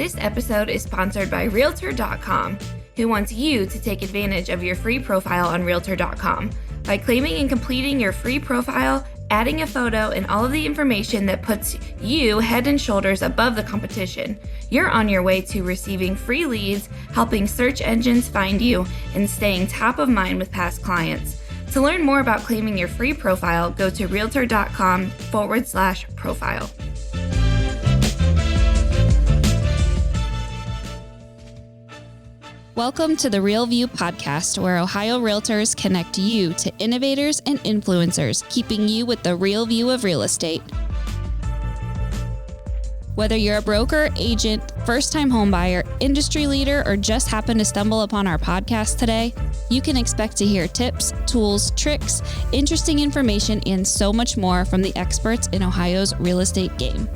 This episode is sponsored by Realtor.com, who wants you to take advantage of your free profile on Realtor.com. By claiming and completing your free profile, adding a photo, and all of the information that puts you head and shoulders above the competition, you're on your way to receiving free leads, helping search engines find you, and staying top of mind with past clients. To learn more about claiming your free profile, go to Realtor.com/profile. Welcome to the Real View podcast, where Ohio Realtors connect you to innovators and influencers, keeping you with the real view of real estate. Whether you're a broker, agent, first-time homebuyer, industry leader, or just happen to stumble upon our podcast today, you can expect to hear tips, tools, tricks, interesting information, and so much more from the experts in Ohio's real estate game.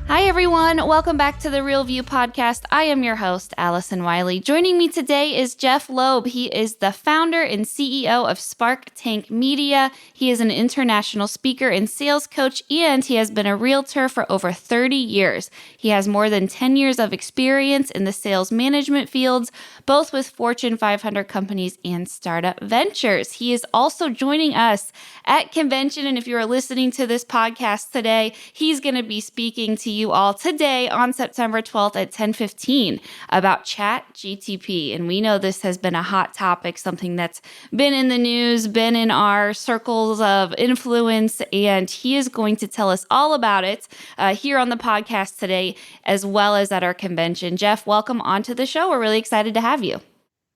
Hi, everyone. Welcome back to the Real View podcast. I am your host, Allison Wiley. Joining me today is Jeff Lobb. He is the founder and CEO of Spark Tank Media. He is an international speaker and sales coach, and he has been a realtor for over 30 years. He has more than 10 years of experience in the sales management fields, both with Fortune 500 companies and startup ventures. He is also joining us at convention, and if you are listening to this podcast today, he's going to be speaking to you all today on September 12th at 10:15 about Chat GPT. And we know this has been a hot topic, something that's been in the news, been in our circles of influence, and he is going to tell us all about it here on the podcast today, as well as at our convention. Jeff, welcome onto the show. We're really excited to have you.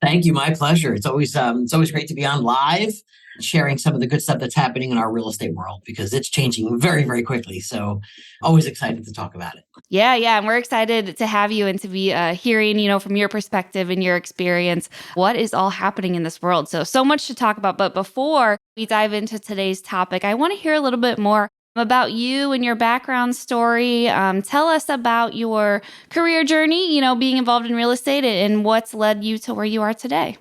Thank you. My pleasure. It's always great to be on live, sharing some of the good stuff that's happening in our real estate world, because it's changing very, very quickly. So always excited to talk about it. Yeah. And we're excited to have you and to be hearing, from your perspective and your experience, what is all happening in this world. So much to talk about. But before we dive into today's topic, I want to hear a little bit more about you and your background story. Tell us about your career journey, being involved in real estate and what's led you to where you are today.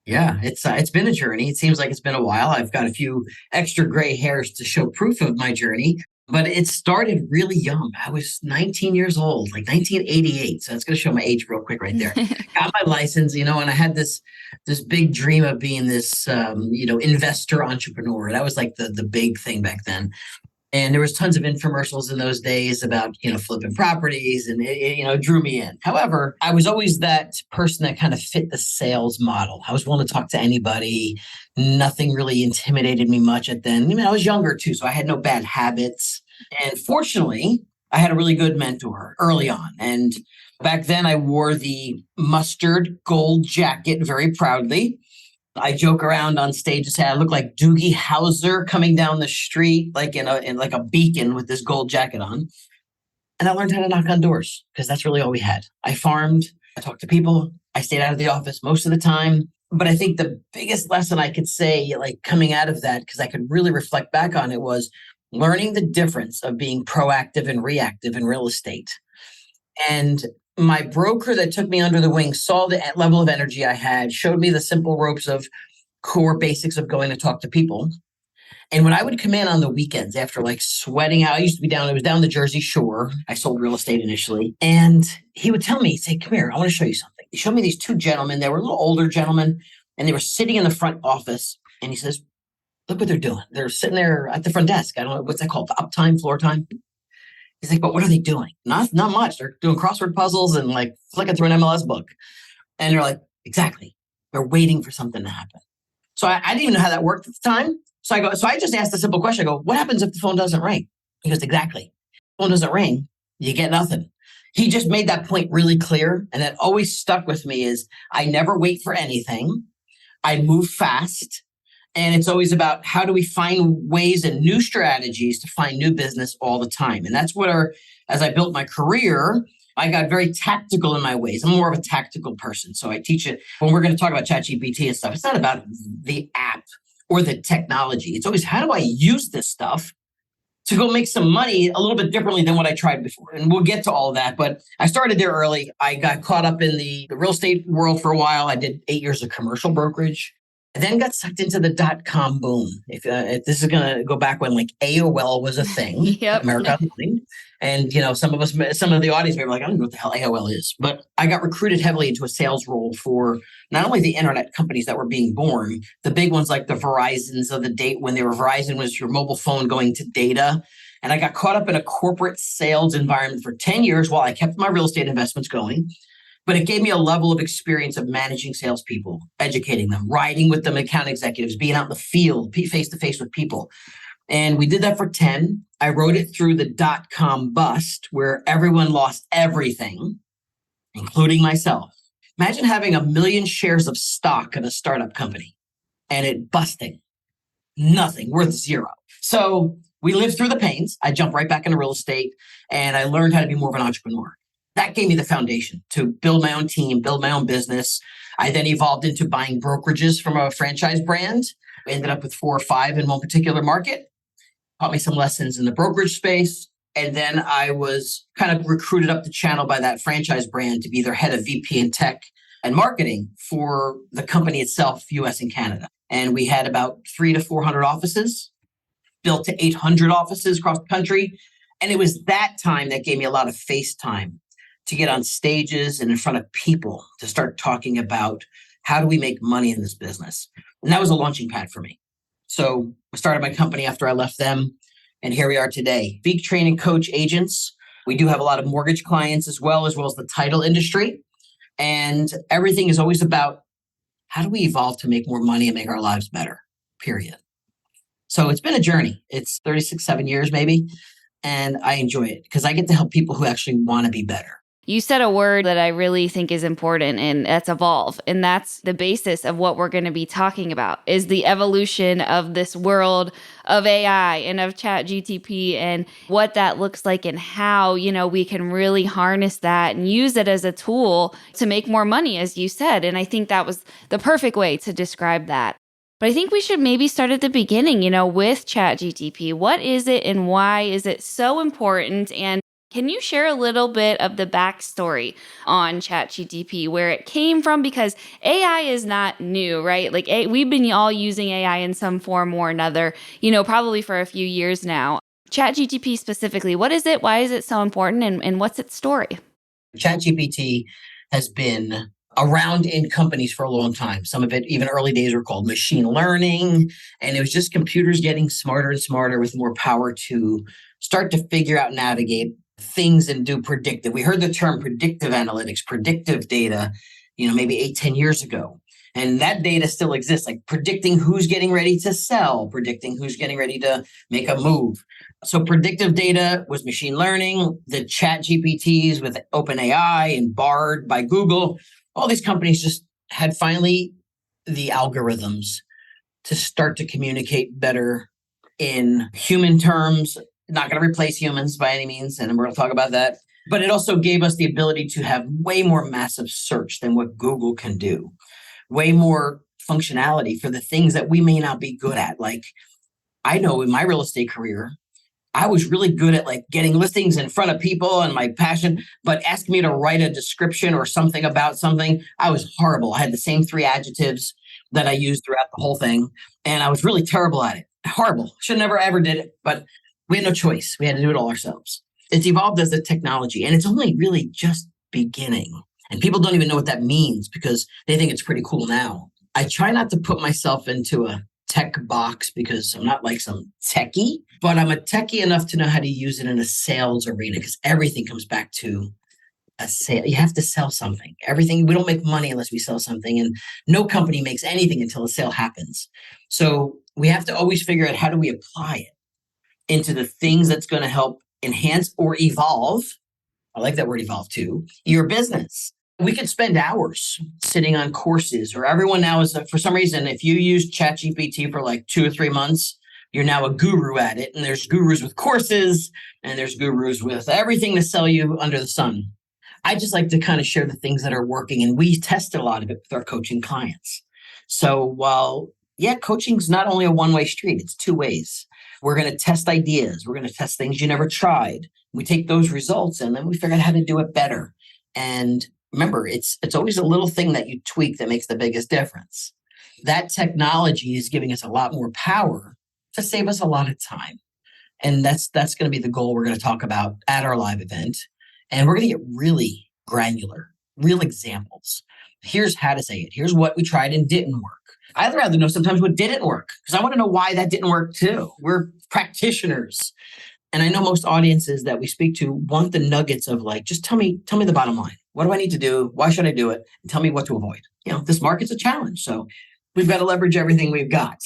Yeah, it's been a journey. It seems like it's been a while. I've got a few extra gray hairs to show proof of my journey, but it started really young. I was 19 years old, like 1988. So it's going to show my age real quick right there. Got my license, and I had this big dream of being this, investor entrepreneur. That was like the big thing back then. And there was tons of infomercials in those days about, flipping properties, and it drew me in. However, I was always that person that kind of fit the sales model. I was willing to talk to anybody. Nothing really intimidated me much at then. I was younger too, so I had no bad habits. And fortunately, I had a really good mentor early on. And back then I wore the mustard gold jacket very proudly. I joke around on stage and say I look like Doogie Howser coming down the street, like in like a beacon with this gold jacket on. And I learned how to knock on doors, because that's really all we had. I farmed, I talked to people, I stayed out of the office most of the time. But I think the biggest lesson I could say, like coming out of that, because I could really reflect back on it, was learning the difference of being proactive and reactive in real estate. And my broker that took me under the wing saw the level of energy I had, showed me the simple ropes of core basics of going to talk to people. And when I would come in on the weekends after like sweating out, it was down the Jersey Shore. I sold real estate initially. And he would tell me, he'd say, come here, I want to show you something. He showed me these two gentlemen. They were a little older gentlemen, and they were sitting in the front office. And he says, look what they're doing. They're sitting there at the front desk. I don't know, what's that called? Uptime, floor time? He's like, but what are they doing? Not much. They're doing crossword puzzles and like flicking through an MLS book. And they're like, exactly. They're waiting for something to happen. So I didn't even know how that worked at the time. So I just asked a simple question. I go, what happens if the phone doesn't ring? He goes, exactly. The phone doesn't ring, you get nothing. He just made that point really clear. And that always stuck with me is I never wait for anything. I move fast. And it's always about how do we find ways and new strategies to find new business all the time. And that's as I built my career, I got very tactical in my ways. I'm more of a tactical person. So I teach it when we're going to talk about Chat GPT and stuff. It's not about the app or the technology. It's always, how do I use this stuff to go make some money a little bit differently than what I tried before? And we'll get to all of that. But I started there early. I got caught up in the real estate world for a while. I did 8 years of commercial brokerage. I then got sucked into the dot-com boom. If this is going to go back when like AOL was a thing, Yep. America Online. And, some of the audience may be like, I don't know what the hell AOL is. But I got recruited heavily into a sales role for not only the internet companies that were being born, the big ones like the Verizons of the date when they were Verizon was your mobile phone going to data. And I got caught up in a corporate sales environment for 10 years while I kept my real estate investments going. But it gave me a level of experience of managing salespeople, educating them, riding with them, account executives, being out in the field, face to face with people. And we did that for 10. I rode it through the dot-com bust where everyone lost everything, including myself. Imagine having 1 million shares of stock in a startup company and it busting. Nothing, worth zero. So we lived through the pains. I jumped right back into real estate and I learned how to be more of an entrepreneur. That gave me the foundation to build my own team, build my own business. I then evolved into buying brokerages from a franchise brand. I ended up with 4 or 5 in one particular market. Taught me some lessons in the brokerage space. And then I was kind of recruited up the channel by that franchise brand to be their head of VP in tech and marketing for the company itself, US and Canada. And we had about 300 to 400 offices, built to 800 offices across the country. And it was that time that gave me a lot of face time to get on stages and in front of people to start talking about how do we make money in this business. And that was a launching pad for me. So I started my company after I left them. And here we are today. Speak, train, and coach agents. We do have a lot of mortgage clients as well as the title industry. And everything is always about how do we evolve to make more money and make our lives better, period. So it's been a journey. It's 7 years maybe. And I enjoy it because I get to help people who actually want to be better. You said a word that I really think is important, and that's evolve. And that's the basis of what we're going to be talking about, is the evolution of this world of AI and of Chat GPT and what that looks like and how, we can really harness that and use it as a tool to make more money, as you said. And I think that was the perfect way to describe that. But I think we should maybe start at the beginning, with Chat GPT. What is it and why is it so important? And can you share a little bit of the backstory on Chat GPT, where it came from? Because AI is not new, right? Like we've been all using AI in some form or another, probably for a few years now. Chat GPT specifically, what is it? Why is it so important? And what's its story? Chat GPT has been around in companies for a long time. Some of it, even early days, were called machine learning. And it was just computers getting smarter and smarter with more power to start to figure out, navigate things and do predictive. We heard the term predictive analytics, predictive data, maybe 8-10 years ago. And that data still exists, like predicting who's getting ready to sell, predicting who's getting ready to make a move. So predictive data was machine learning, the Chat GPTs with OpenAI and Bard by Google. All these companies just had finally the algorithms to start to communicate better in human terms. Not going to replace humans by any means, and we're going to talk about that. But it also gave us the ability to have way more massive search than what Google can do, way more functionality for the things that we may not be good at. Like I know in my real estate career, I was really good at getting listings in front of people and my passion, but ask me to write a description or something about something, I was horrible. I had the same 3 adjectives that I used throughout the whole thing, and I was really terrible at it. Horrible. Should never ever did it, but we had no choice. We had to do it all ourselves. It's evolved as a technology, and it's only really just beginning. And people don't even know what that means because they think it's pretty cool now. I try not to put myself into a tech box because I'm not like some techie, but I'm a techie enough to know how to use it in a sales arena because everything comes back to a sale. You have to sell something. Everything, we don't make money unless we sell something, and no company makes anything until a sale happens. So we have to always figure out how do we apply it into the things that's going to help enhance or evolve. I like that word evolve too, your business. We could spend hours sitting on courses, or everyone now is, for some reason, if you use Chat GPT for 2 or 3 months, you're now a guru at it. And there's gurus with courses and there's gurus with everything to sell you under the sun. I just like to kind of share the things that are working, and we tested a lot of it with our coaching clients. So while, coaching's not only a one-way street, it's 2 ways. We're going to test ideas. We're going to test things you never tried. We take those results and then we figure out how to do it better. And remember, it's always a little thing that you tweak that makes the biggest difference. That technology is giving us a lot more power to save us a lot of time. And that's going to be the goal we're going to talk about at our live event. And we're going to get really granular, real examples. Here's how to say it. Here's what we tried and didn't work. I'd rather know sometimes what didn't work because I want to know why that didn't work too. We're practitioners. And I know most audiences that we speak to want the nuggets of like, just tell me the bottom line. What do I need to do? Why should I do it? And tell me what to avoid. This market's a challenge. So we've got to leverage everything we've got.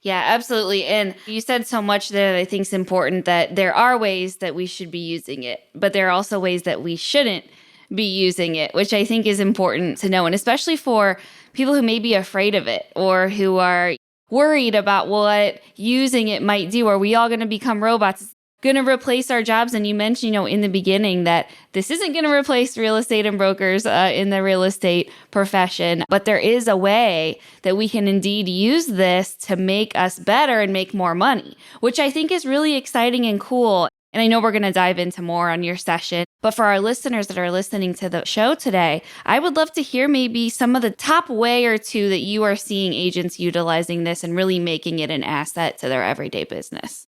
Yeah, absolutely. And you said so much that I think is important, that there are ways that we should be using it, but there are also ways that we shouldn't be using it, which I think is important to know. And especially for people who may be afraid of it or who are worried about what using it might do. Are we all going to become robots? It's going to replace our jobs. And you mentioned, in the beginning that this isn't going to replace real estate and brokers in the real estate profession, but there is a way that we can indeed use this to make us better and make more money, which I think is really exciting and cool. And I know we're going to dive into more on your session, but for our listeners that are listening to the show today, I would love to hear maybe some of the top way or two that you are seeing agents utilizing this and really making it an asset to their everyday business.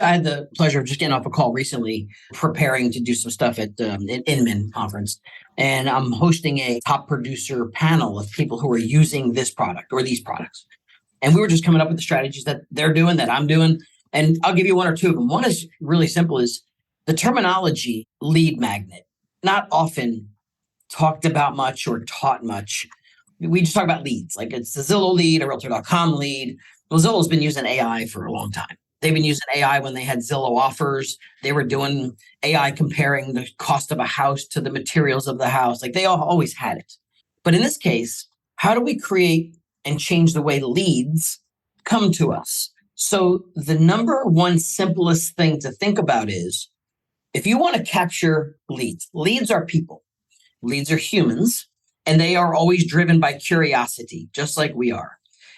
I had the pleasure of just getting off a call recently, preparing to do some stuff at an Inman conference. And I'm hosting a top producer panel of people who are using this product or these products. And we were just coming up with the strategies that they're doing, that I'm doing. And I'll give you one or two of them. One is really simple, is the terminology lead magnet. Not often talked about much or taught much. We just talk about leads. Like it's a Zillow lead, a Realtor.com lead. Well, Zillow's been using AI for a long time. They've been using AI when they had Zillow offers. They were doing AI comparing the cost of a house to the materials of the house. Like they always had it. But in this case, how do we create and change the way leads come to us? So the number one simplest thing to think about is if you want to capture leads are people, leads are humans, and they are always driven by curiosity, just like we are.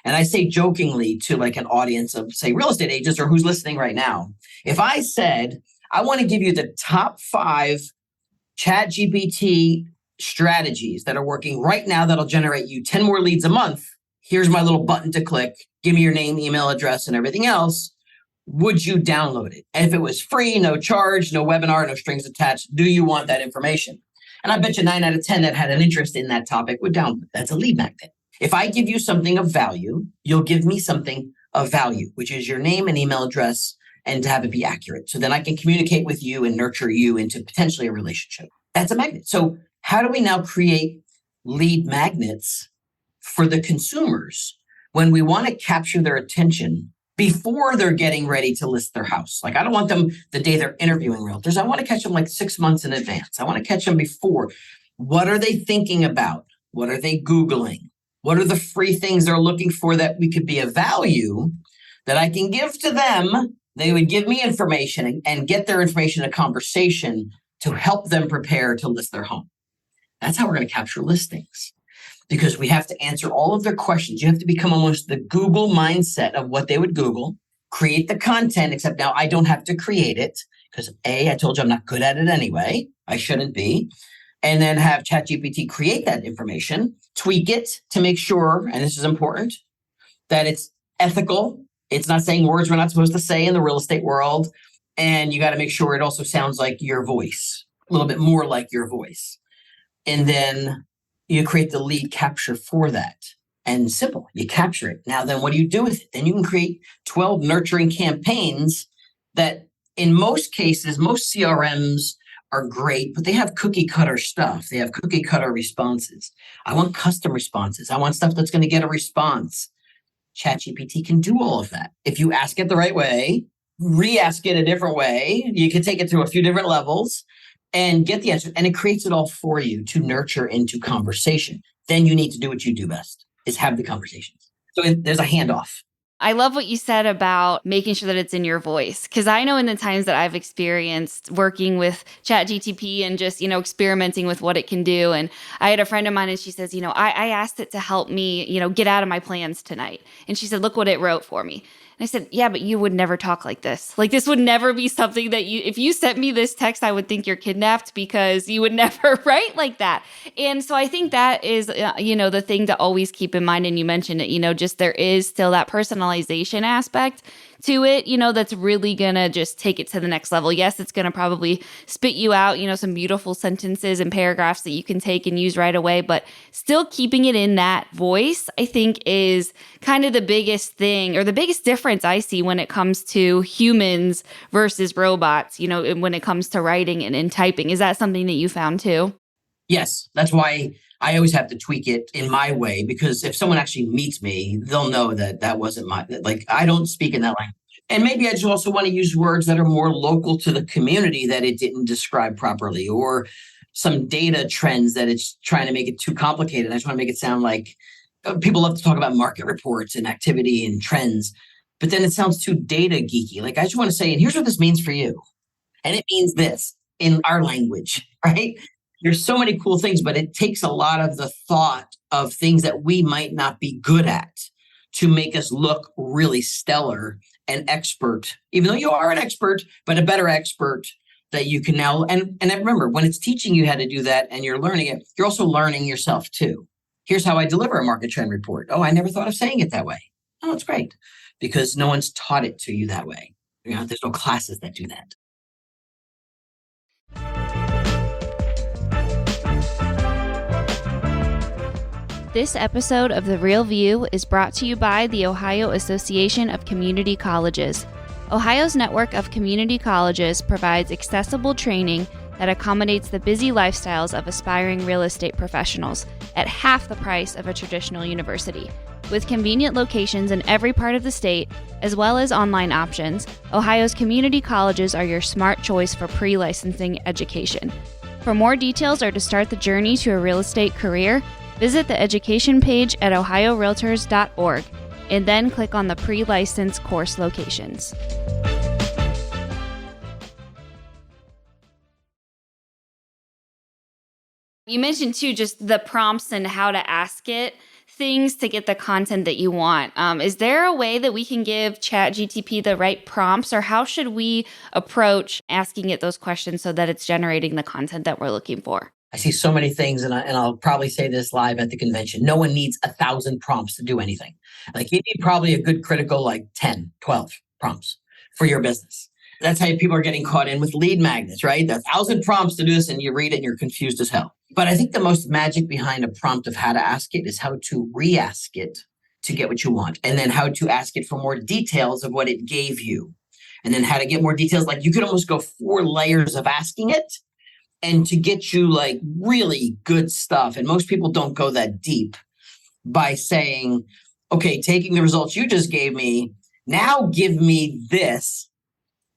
And I say jokingly to like an audience of, say, real estate agents or who's listening right now, if I said, I want to give you the top 5 Chat GPT strategies that are working right now that'll generate you 10 more leads a month, here's my little button to click, give me your name, email address, and everything else, would you download it? And if it was free, no charge, no webinar, no strings attached, do you want that information? And I bet you 9 out of 10 that had an interest in that topic would download. That's a lead magnet. If I give you something of value, you'll give me something of value, which is your name and email address, and to have it be accurate. So then I can communicate with you and nurture you into potentially a relationship. That's a magnet. So how do we now create lead magnets for the consumers when we want to capture their attention before they're getting ready to list their house? Like I don't want them the day they're interviewing realtors. I want to catch them like 6 months in advance. I want to catch them before. What are they thinking about? What are they Googling? What are the free things they're looking for that we could be of value that I can give to them? They would give me information and get their information in a conversation to help them prepare to list their home. That's how we're going to capture listings, because we have to answer all of their questions. You have to become almost the Google mindset of what they would Google, create the content, except now I don't have to create it because I told you I'm not good at it anyway. I shouldn't be. And then have Chat GPT create that information, tweak it to make sure, and this is important, that it's ethical. It's not saying words we're not supposed to say in the real estate world. And you got to make sure it also sounds like your voice, a little bit more like your voice. And then you create the lead capture for that. And simple, you capture it. Now, then what do you do with it? Then you can create 12 nurturing campaigns that in most cases, most CRMs are great, but they have cookie cutter stuff. They have cookie cutter responses. I want custom responses. I want stuff that's going to get a response. ChatGPT can do all of that. If you ask it the right way, re-ask it a different way, you can take it through a few different levels and get the answer. And it creates it all for you to nurture into conversation. Then you need to do what you do best, is have the conversations. So there's a handoff. I love what you said about making sure that it's in your voice, because I know in the times that I've experienced working with Chat GPT and just, experimenting with what it can do. And I had a friend of mine and she says, I asked it to help me, get out of my plans tonight. And she said, look what it wrote for me. And I said, yeah, but you would never talk like this. Like this would never be something that if you sent me this text, I would think you're kidnapped because you would never write like that. And so I think that is, the thing to always keep in mind. And you mentioned it, just there is still that personalization aspect to it, that's really going to just take it to the next level. Yes, it's going to probably spit you out, some beautiful sentences and paragraphs that you can take and use right away, but still keeping it in that voice, I think is kind of the biggest thing or the biggest difference I see when it comes to humans versus robots, when it comes to writing and typing. Is that something that you found too? Yes, that's why I always have to tweak it in my way, because if someone actually meets me, they'll know that wasn't I don't speak in that language. And maybe I just also want to use words that are more local to the community that it didn't describe properly, or some data trends that it's trying to make it too complicated. I just want to make it sound like people love to talk about market reports and activity and trends, but then it sounds too data geeky. Like I just want to say, and here's what this means for you. And it means this in our language, right? There's so many cool things, but it takes a lot of the thought of things that we might not be good at to make us look really stellar and expert, even though you are an expert, but a better expert that you can now. And remember, when it's teaching you how to do that and you're learning it, you're also learning yourself too. Here's how I deliver a market trend report. Oh, I never thought of saying it that way. Oh, it's great because no one's taught it to you that way. There's no classes that do that. This episode of The Real View is brought to you by the Ohio Association of Community Colleges. Ohio's network of community colleges provides accessible training that accommodates the busy lifestyles of aspiring real estate professionals at half the price of a traditional university. With convenient locations in every part of the state, as well as online options, Ohio's community colleges are your smart choice for pre-licensing education. For more details or to start the journey to a real estate career, visit the education page at ohiorealtors.org and then click on the pre-license course locations. You mentioned too just the prompts and how to ask it things to get the content that you want. Is there a way that we can give Chat GPT the right prompts, or how should we approach asking it those questions so that it's generating the content that we're looking for? I see so many things, and I'll probably say this live at the convention. No one needs 1,000 prompts to do anything. Like you need probably a good critical 10, 12 prompts for your business. That's how people are getting caught in with lead magnets, right? 1,000 prompts to do this, and you read it and you're confused as hell. But I think the most magic behind a prompt of how to ask it is how to re-ask it to get what you want, and then how to ask it for more details of what it gave you, and then how to get more details. Like you could almost go 4 layers of asking it and to get you really good stuff. And most people don't go that deep by saying, okay, taking the results you just gave me, now give me this.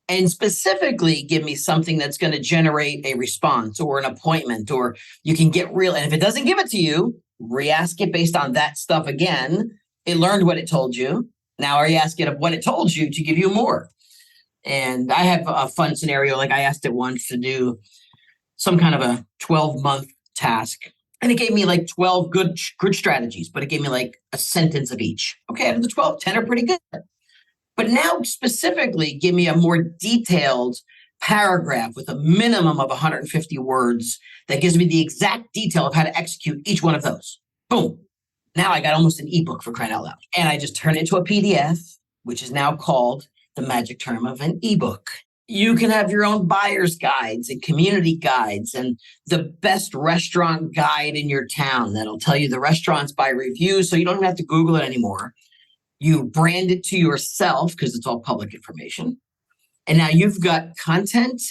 And specifically give me something that's going to generate a response or an appointment, or you can get real. And if it doesn't give it to you, re-ask it based on that stuff again. It learned what it told you. Now re-ask it of what it told you to give you more. And I have a fun scenario. I asked it once to do some kind of a 12-month task. And it gave me 12 good strategies, but it gave me a sentence of each. Okay, out of the 12, 10 are pretty good. But now specifically give me a more detailed paragraph with a minimum of 150 words that gives me the exact detail of how to execute each one of those. Boom. Now I got almost an ebook, for crying out loud. And I just turn it into a PDF, which is now called the magic term of an ebook. You can have your own buyer's guides and community guides and the best restaurant guide in your town that'll tell you the restaurants by reviews, so you don't even have to Google it anymore. You brand it to yourself because it's all public information. And now you've got content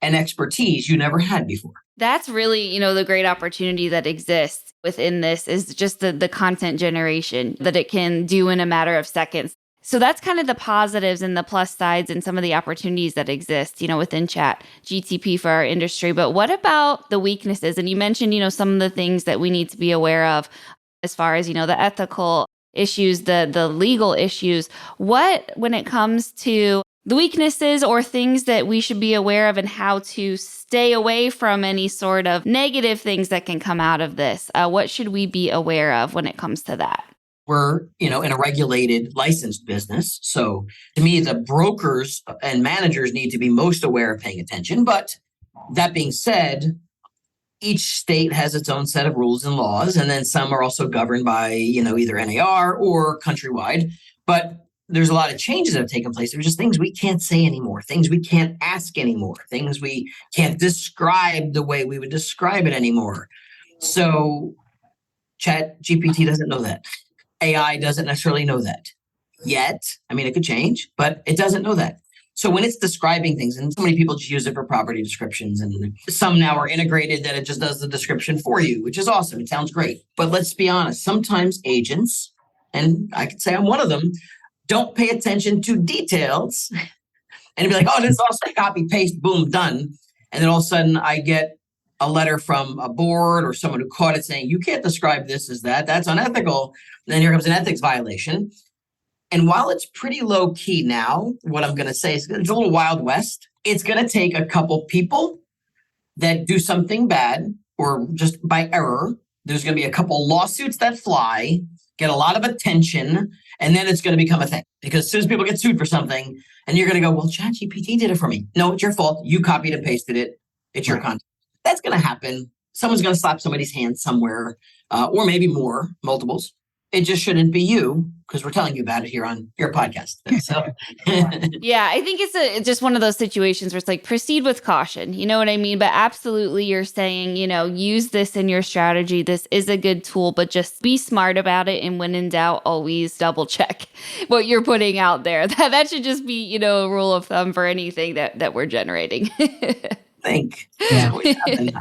and expertise you never had before. That's really, the great opportunity that exists within this is just the content generation that it can do in a matter of seconds. So that's kind of the positives and the plus sides and some of the opportunities that exist, within Chat GTP for our industry. But what about the weaknesses? And you mentioned, some of the things that we need to be aware of as far as, the ethical issues, the legal issues. When it comes to the weaknesses or things that we should be aware of and how to stay away from any sort of negative things that can come out of this, what should we be aware of when it comes to that? We're, in a regulated, licensed business. So to me, the brokers and managers need to be most aware of paying attention. But that being said, each state has its own set of rules and laws, and then some are also governed by, either NAR or countrywide. But there's a lot of changes that have taken place. There's just things we can't say anymore, things we can't ask anymore, things we can't describe the way we would describe it anymore. So Chat GPT doesn't know that. AI doesn't necessarily know that yet. I mean, it could change, but it doesn't know that. So when it's describing things, and so many people just use it for property descriptions, and some now are integrated that it just does the description for you, which is awesome. It sounds great. But let's be honest, sometimes agents, and I could say I'm one of them, don't pay attention to details and be like, oh, this is also copy, paste, boom, done. And then all of a sudden I get a letter from a board or someone who caught it saying, you can't describe this as that. That's unethical. And then here comes an ethics violation. And while it's pretty low key now, what I'm going to say is it's a little Wild West. It's going to take a couple people that do something bad or just by error. There's going to be a couple lawsuits that fly, get a lot of attention, and then it's going to become a thing. Because as soon as people get sued for something, and you're going to go, well, ChatGPT did it for me. No, it's your fault. You copied and pasted it. It's your content. That's going to happen. Someone's going to slap somebody's hand somewhere, or maybe multiples. It just shouldn't be you, because we're telling you about it here on your podcast. So, yeah, I think it's just one of those situations where it's like, proceed with caution. You know what I mean? But absolutely, you're saying, use this in your strategy. This is a good tool, but just be smart about it. And when in doubt, always double check what you're putting out there. That should just be, a rule of thumb for anything that we're generating. Think. Yeah.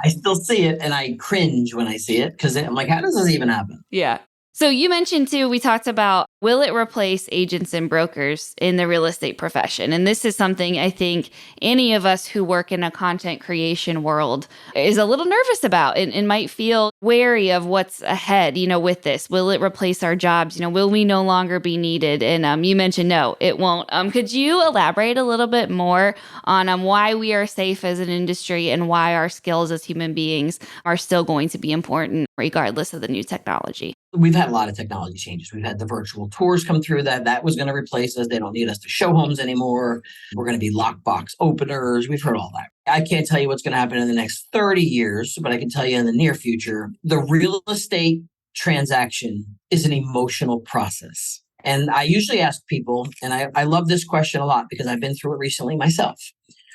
I still see it and I cringe when I see it, because I'm like, how does this even happen? Yeah. So you mentioned too, we talked about, will it replace agents and brokers in the real estate profession? And this is something I think any of us who work in a content creation world is a little nervous about and might feel wary of what's ahead, with this. Will it replace our jobs? Will we no longer be needed? And you mentioned, no, it won't. Could you elaborate a little bit more on why we are safe as an industry and why our skills as human beings are still going to be important regardless of the new technology? We've had a lot of technology changes. We've had the virtual tours come through that was going to replace us. They don't need us to show homes anymore. We're going to be lockbox openers. We've heard all that. I can't tell you what's going to happen in the next 30 years, but I can tell you in the near future, the real estate transaction is an emotional process. And I usually ask people, and I love this question a lot because I've been through it recently myself.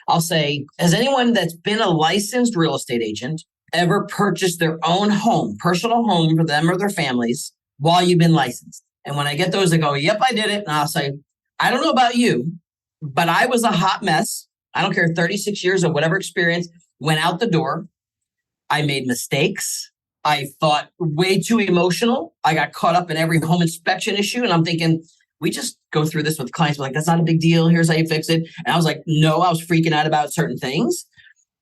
I'll say, has anyone that's been a licensed real estate agent ever purchased their own home, personal home for them or their families while you've been licensed? And when I get those, they go, yep, I did it. And I'll say, I don't know about you, but I was a hot mess. I don't care, 36 years of whatever experience, went out the door. I made mistakes. I thought way too emotional. I got caught up in every home inspection issue. And I'm thinking, we just go through this with clients. We're like, that's not a big deal. Here's how you fix it. And I was like, no, I was freaking out about certain things.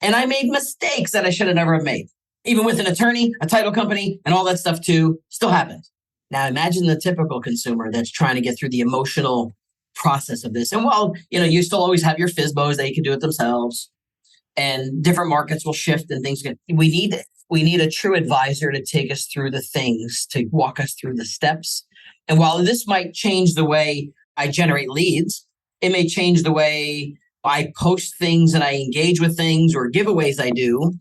And I made mistakes that I should have never have made. Even with an attorney, a title company, and all that stuff too, still happened. Now imagine the typical consumer that's trying to get through the emotional process of this. And while, you still always have your FSBOs, they can do it themselves. And different markets will shift and things. We need a true advisor to take us through the things, to walk us through the steps. And while this might change the way I generate leads, it may change the way I post things and I engage with things or giveaways I do,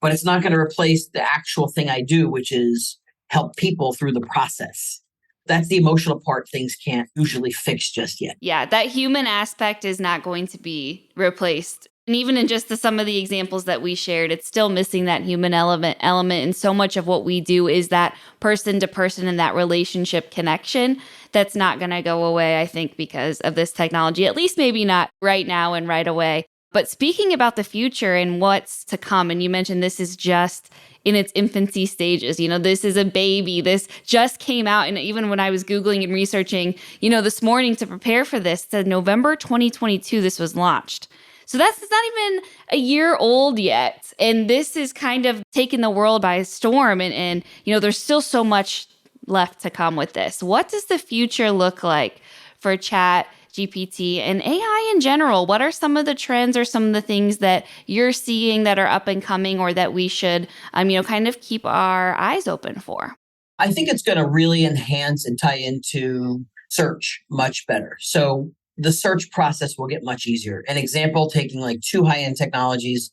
but it's not going to replace the actual thing I do, which is help people through the process. That's the emotional part things can't usually fix just yet. Yeah, that human aspect is not going to be replaced. And even in just some of the examples that we shared, it's still missing that human element. And so much of what we do is that person to person and that relationship connection that's not going to go away, I think, because of this technology, at least maybe not right now and right away. But speaking about the future and what's to come, and you mentioned this is just in its infancy stages. This is a baby. This just came out. And even when I was Googling and researching, this morning to prepare for this, it said November 2022, this was launched. So that's not even a year old yet. And this is kind of taking the world by storm. And there's still so much left to come with this. What does the future look like for Chat GPT and AI in general? What are some of the trends or some of the things that you're seeing that are up and coming or that we should, kind of keep our eyes open for? I think it's going to really enhance and tie into search much better. So the search process will get much easier. An example, taking like two high-end technologies,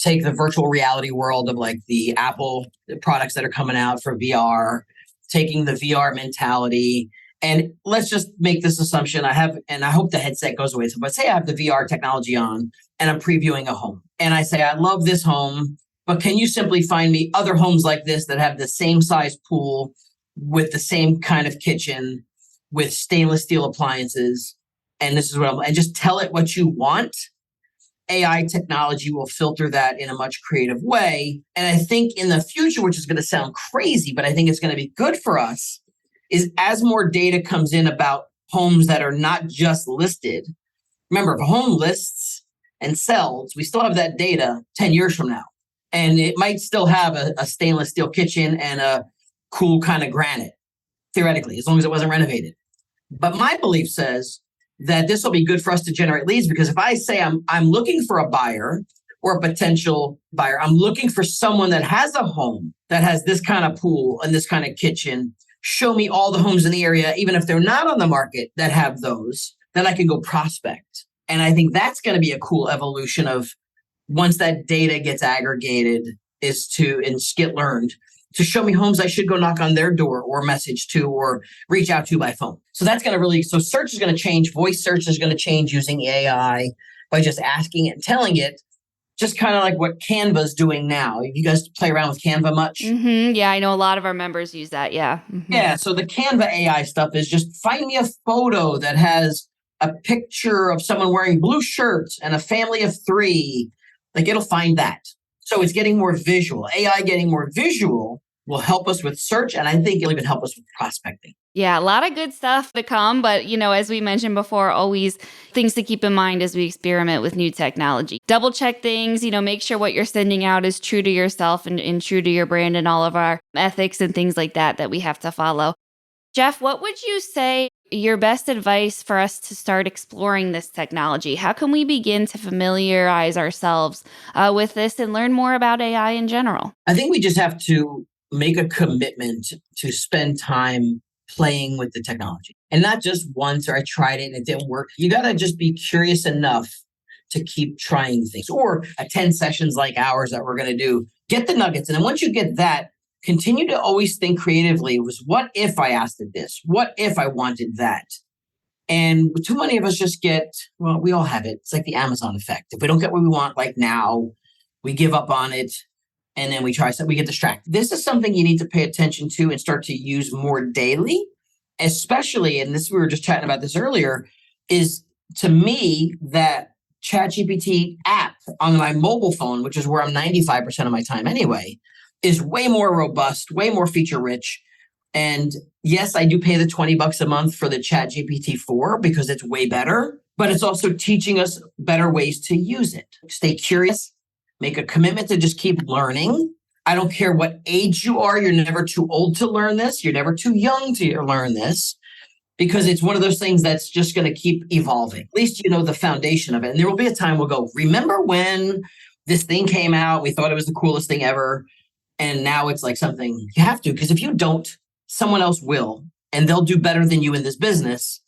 take the virtual reality world of like the Apple products that are coming out for VR, taking the VR mentality. And let's just make this assumption. I hope the headset goes away. But say I have the VR technology on and I'm previewing a home. And I say, I love this home, but can you simply find me other homes like this that have the same size pool with the same kind of kitchen with stainless steel appliances? And this is and just tell it what you want. AI technology will filter that in a much creative way. And I think in the future, which is going to sound crazy, but I think it's going to be good for us, is as more data comes in about homes that are not just listed. Remember, if a home lists and sells, we still have that data 10 years from now. And it might still have a stainless steel kitchen and a cool kind of granite, theoretically, as long as it wasn't renovated. But my belief says that this will be good for us to generate leads, because if I say I'm looking for a buyer or a potential buyer, I'm looking for someone that has a home that has this kind of pool and this kind of kitchen, show me all the homes in the area, even if they're not on the market that have those, then I can go prospect. And I think that's going to be a cool evolution of once that data gets aggregated and get learned, to show me homes I should go knock on their door or message to or reach out to by phone. So that's going to so search is going to change. Voice search is going to change using AI by just asking it and telling it, just kind of like what Canva's doing now. You guys play around with Canva much? Mm-hmm. Yeah, I know a lot of our members use that. Yeah. Mm-hmm. Yeah. So the Canva AI stuff is just find me a photo that has a picture of someone wearing blue shirts and a family of 3. Like it'll find that. So it's getting more visual. AI getting more visual will help us with search. And I think it'll even help us with prospecting. Yeah, a lot of good stuff to come. But, as we mentioned before, always things to keep in mind as we experiment with new technology. Double check things, make sure what you're sending out is true to yourself and true to your brand and all of our ethics and things like that we have to follow. Jeff, what would you say your best advice for us to start exploring this technology? How can we begin to familiarize ourselves with this and learn more about AI in general? I think we just have to make a commitment to spend time playing with the technology, and not just once or I tried it and it didn't work. You got to just be curious enough to keep trying things, or attend sessions like ours that we're going to do. Get the nuggets. And then once you get that, continue to always think creatively. What if I asked it this? What if I wanted that? And too many of us just we all have it. It's like the Amazon effect. If we don't get what we want like now, we give up on it. And then we get distracted. This is something you need to pay attention to and start to use more daily, especially, and we were just chatting about this earlier, is to me that Chat GPT app on my mobile phone, which is where I'm 95% of my time anyway, is way more robust, way more feature rich. And yes, I do pay the $20 a month for the Chat GPT 4 because it's way better, but it's also teaching us better ways to use it. Stay curious. Make a commitment to just keep learning. I don't care what age you are. You're never too old to learn this. You're never too young to learn this, because it's one of those things that's just going to keep evolving. At least you know the foundation of it. And there will be a time we'll go, remember when this thing came out? We thought it was the coolest thing ever. And now it's like something you have to, because if you don't, someone else will, and they'll do better than you in this business.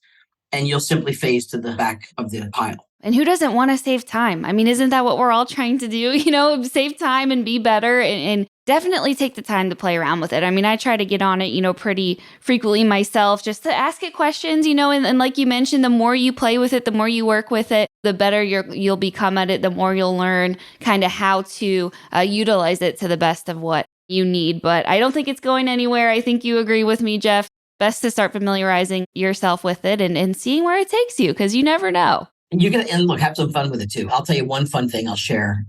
And you'll simply phase to the back of the pile. And who doesn't want to save time? I mean, isn't that what we're all trying to do? Save time and be better and definitely take the time to play around with it. I mean, I try to get on it, pretty frequently myself, just to ask it questions, and like you mentioned, the more you play with it, the more you work with it, the better you'll become at it, the more you'll learn kind of how to utilize it to the best of what you need. But I don't think it's going anywhere. I think you agree with me, Jeff. Best to start familiarizing yourself with it and seeing where it takes you, because you never know. And look, have some fun with it too. I'll tell you one fun thing I'll share.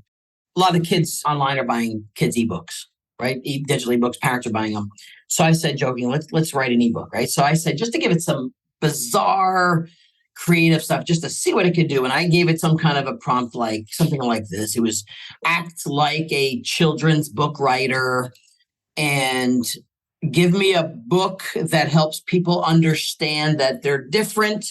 A lot of kids online are buying kids' ebooks, right? Digital ebooks, parents are buying them. So I said, joking, let's write an ebook, right? So I said, just to give it some bizarre, creative stuff, just to see what it could do. And I gave it some kind of a prompt, like something like this. It was act like a children's book writer and give me a book that helps people understand that they're different,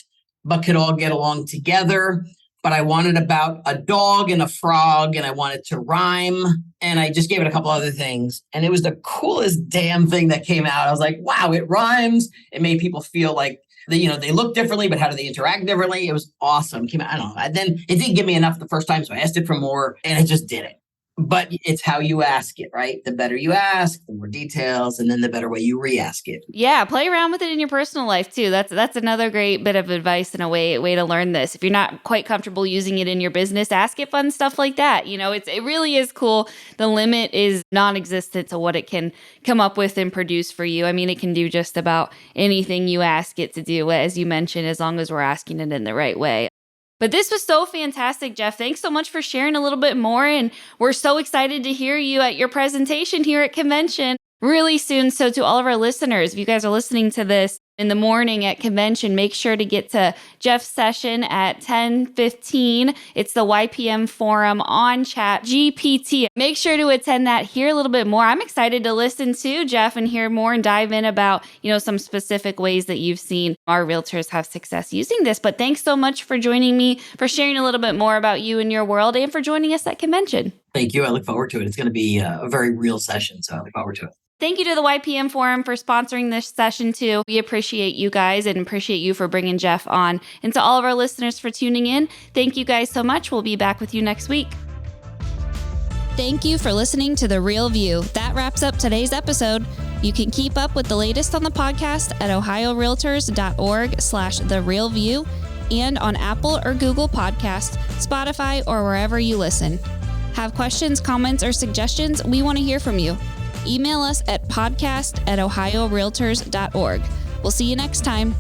but could all get along together but I wanted about a dog and a frog, and I wanted to rhyme. And I just gave it a couple other things. And it was the coolest damn thing that came out. I was like, wow, it rhymes. It made people feel like they look differently, but how do they interact differently? It was awesome. Came out, I don't know. And then it didn't give me enough the first time, so I asked it for more, and it just did it. But it's how you ask it, right? The better you ask, the more details, and then the better way you re-ask it. Yeah, play around with it in your personal life too. That's another great bit of advice and a way to learn this. If you're not quite comfortable using it in your business, ask it fun stuff like that. It really is cool. The limit is non-existent to what it can come up with and produce for you. I mean, it can do just about anything you ask it to do, as you mentioned, as long as we're asking it in the right way. But this was so fantastic, Jeff. Thanks so much for sharing a little bit more. And we're so excited to hear you at your presentation here at convention really soon. So to all of our listeners, if you guys are listening to this in the morning at convention, make sure to get to Jeff's session at 10:15. It's the YPM forum on Chat GPT. Make sure to attend that, hear a little bit more. I'm excited to listen to Jeff and hear more and dive in about, some specific ways that you've seen our realtors have success using this. But thanks so much for joining me, for sharing a little bit more about you and your world, and for joining us at convention. Thank you. I look forward to it. It's going to be a very real session, so I look forward to it. Thank you to the YPM Forum for sponsoring this session too. We appreciate you guys and appreciate you for bringing Jeff on. And to all of our listeners for tuning in, thank you guys so much. We'll be back with you next week. Thank you for listening to The Real View. That wraps up today's episode. You can keep up with the latest on the podcast at ohiorealtors.org/therealview and on Apple or Google Podcasts, Spotify, or wherever you listen. Have questions, comments, or suggestions? We want to hear from you. Email us at podcast@ohiorealtors.org. We'll see you next time.